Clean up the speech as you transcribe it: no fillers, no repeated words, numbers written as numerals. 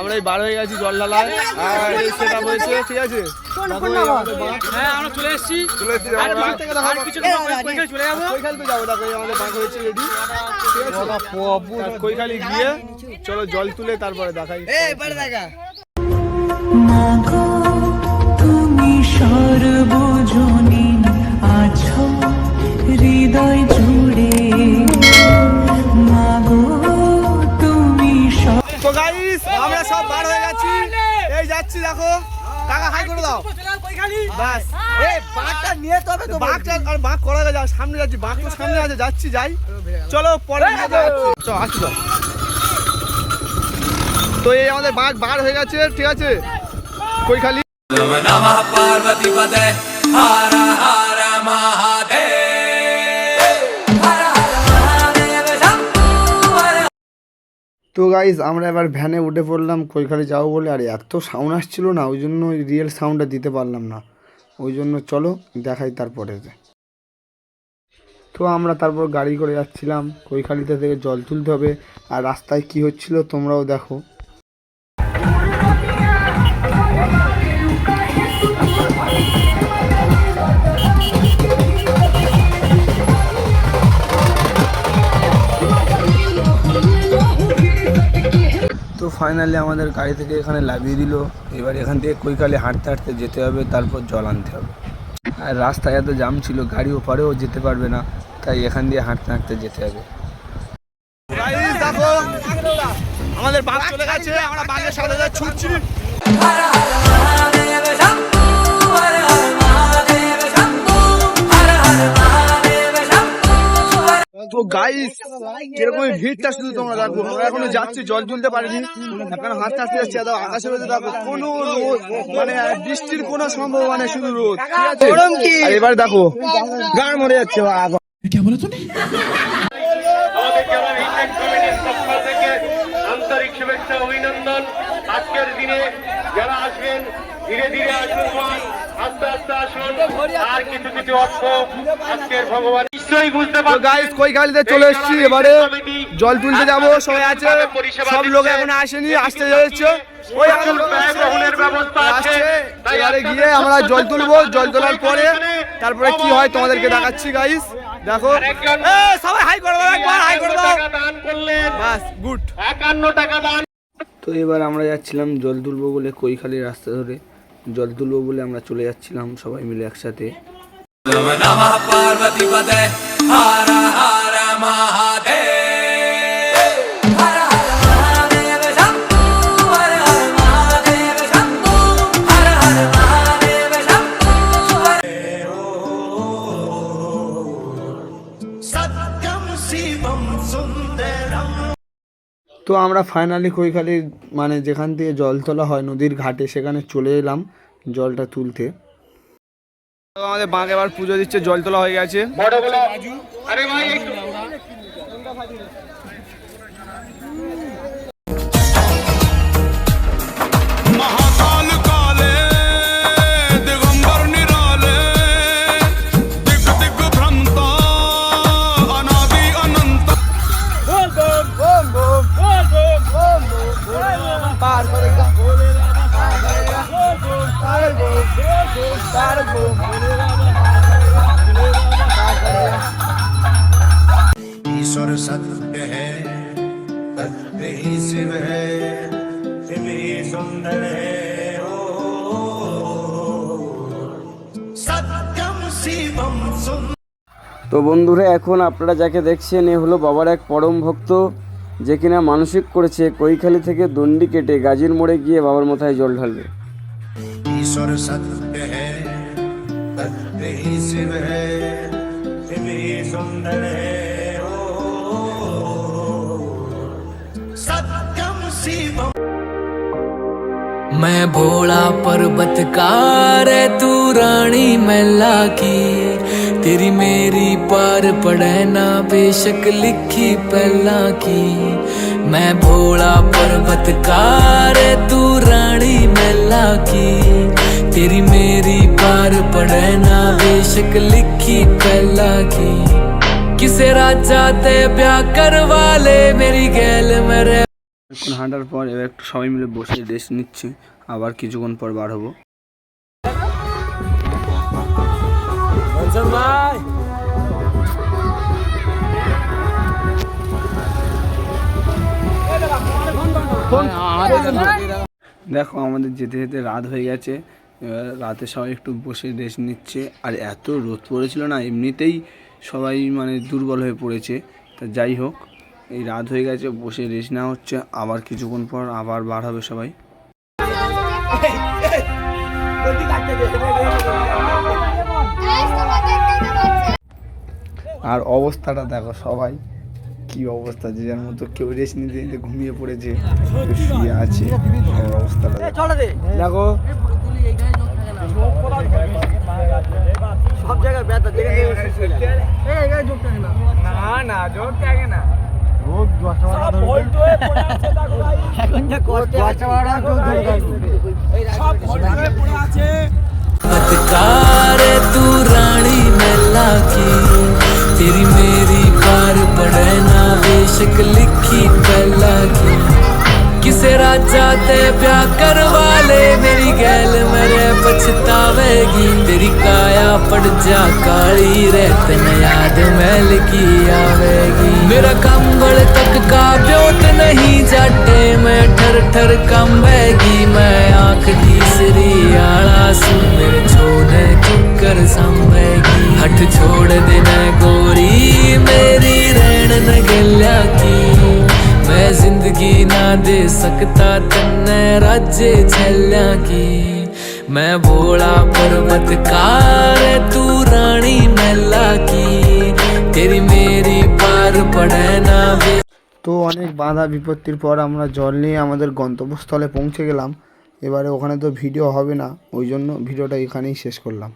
আমরা এই বার হয়ে গেছি জল ঢালায় আর এই সেটআপ হয়েছে, ঠিক আছে? হ্যাঁ আমরা চলে এসেছি। আর কিছু চলে যাবো, কৈখালিতে যাবো। দেখো আমাদের বাঁক হয়েছে রেডি, ঠিক আছে? কৈখালি গিয়ে চলো জল তুলে তারপরে দেখাই। তুমি সর্বজনী আছো হৃদয় জুড়ে, মাগো তুমি। তো গাইস আমরা সব বার হয়ে গেছি, এই যাচ্ছি। দেখো টাকা হাই করে দাও বাস। এই বাঁকটা নিয়ে তবে তো বাঁকটা আর বাঁক করা গেছে, সামনে যাচ্ছি, বাঁক তো সামনে আছে, যাচ্ছি যাই। চলো পরে চলো আসছি তো। তো এই আমাদের বাঁক বার হয়ে গেছে, ঠিক আছে? কৈখালি। তো গাইস আমরা এবার ভ্যানে উঠে পড়লাম কৈখালি যাবো বলে। আর এত সাউন্ড আসছিল না, ওই জন্য রিয়েল সাউন্ডটা দিতে পারলাম না, ওই জন্য চলো দেখাই তারপরে। তো আমরা তারপর গাড়ি করে যাচ্ছিলাম, কৈখালিতে থেকে জল তুলতে হবে। আর রাস্তায় কি হচ্ছিল তোমরাও দেখো। তো ফাইনালি আমাদের গাড়ি থেকে এখানে লাভিয়ে দিল। এবার এখান থেকে কৈখালি হাঁটতে হাঁটতে যেতে হবে, তারপর জল আনতে হবে। আর রাস্তায় এত জাম ছিল, গাড়ি ওপারেও যেতে পারবে না, তাই এখান দিয়ে হাঁটতে হাঁটতে যেতে হবে। দেখো আমাদের বাস চলে গেছে, আমরা বাসের সাথে ছুটছি। তো গাইস কিরকম ভিড়টা শুধু তোমরা দেখো। আমরা এখনো যাচ্ছি, জল তুলতে পারিনি, এখন হাঁটতে হাঁটতে যাচ্ছি। আকাশের মধ্যে দেখো কোনো মানে বৃষ্টির কোনো সম্ভাবনা নেই, শুধু রোদ, ঠিক আছে? আর এবার দেখো গাড় মরে যাচ্ছে। আন্তরিক শুভেচ্ছা অভিনন্দন। আজকের দিনে যারা আসবেন ধীরে ধীরে আসুন, আস্তে আস্তে আসুন। আর কিছু কিছু অর্থ আজকের ভগবান নিশ্চয়ই বুঝতে পারবেন। গাইস কৈখালিতে চলে এসেছি, এবারে জল তুলতে যাবো। সবাই আছে, সব লোক এখন আসেনি, আসতে যাচ্ছে। ওই গ্রহণের ব্যবস্থা আছে, এবারে গিয়ে আমরা জল তুলবো। জল তোলার পরে তারপরে কি হয় তোমাদেরকে দেখাচ্ছি। গাইস দেখো সবাই হাই করে দাও, একবার হাই করে দাও, বাস গুড। 51 টাকা দান। তো এবার আমরা যাচ্ছিলাম জল তুলবো বলে, কৈখালির রাস্তা ধরে জল তুলবো বলে আমরা চলে যাচ্ছিলাম সবাই মিলে একসাথে। তো আমরা ফাইনালি কৈখালির মানে যেখান থেকে জল তোলা হয় নদীর ঘাটে, সেখানে চলে এলাম জলটা তুলতে। আমাদের বাঁক এবার পুজো দিচ্ছে, জল তোলা হয়ে গেছে। ईश्वर सत्य है, सत्य ही शिव है, शिव ही सुंदर है, ओ सत्यम शिवम सुंदर। তো বন্ধুরা এখন আপনারা যাকে দেখছেন এ হলো বাবার এক পরম ভক্ত, যে কিনা মানসিক করেছে কৈখালি থেকে দণ্ডি কেটে গাজীর মোড়ে গিয়ে বাবার মাথায় জল ঢালবে। ঈশ্বর সত্য है, सत्य ही शिव है, शिव ही सुंदर है, मैं भोला पर्वतकार तू रानी मैला की, तेरी मेरी पार पड़े ना बेशक लिखी पहला की। मैं भोला पर्वतकार तू रानी मैला की, तेरी मेरी पार पड़े ना बेशक लिखी पहला की। किसे राजा ते ब्याह करवा ले मेरी गैल मेरे কিছুক্ষণ হাঁটার পর এবার একটু সবাই মিলে বসে রেস্ট নিচ্ছি, আবার কিছুক্ষণ পর বার হবো। দেখো আমাদের যেতে যেতে রাত হয়ে গেছে, এবার রাতে সবাই একটু বসে রেস্ট নিচ্ছে। আর এত রোদ পড়েছিল না, এমনিতেই সবাই মানে দুর্বল হয়ে পড়েছে। তা যাই হোক, এই রাত হয়ে গেছে, বসে রেস্ট নেওয়া হচ্ছে, আবার কিছুক্ষণ পর আবার বার হবে সবাই। আর অবস্থাটা দেখো সবাই কি অবস্থা, যে যার মতো কেউ রেস্ট নিতে নিতে ঘুমিয়ে পড়েছে, কেউ শুয়ে আছে। অবস্থাটা দেখো, সব জায়গায় ব্যথা না এখন যা কষ্ট चमत्कार तू रानी मैला की, तेरी मेरी पार पड़े ना बेशक लिखी पहला की। किसे राजा ते प्यार करवा ले मेरी गैल मेरे पछतावेगी, तेरी काया पड़ जा काली रहत न याद मैल की आवेगी। मेरा कंबल तक का ब्योत नहीं जाटे मैं ठर ठर कंबेगी, मैं आंख तीसरी आला सू मेरे छोने चुकर संभेगी। हट छोड़ देना गोरी मेरी रहन न गल्या की, मैं जिंदगी ना दे सकता तन्ने राज्य छल्या की। मैं भोला पर्वतकार तू रानी मैला की, तेरी मेरी पार पड़े ना बे। তো অনেক বাধা বিপত্তির পর আমরা জল নিয়ে আমাদের গন্তব্যস্থলে পৌঁছে গেলাম। এবারে ওখানে তো ভিডিও হবে না, ওই জন্য ভিডিওটা এখানেই শেষ করলাম।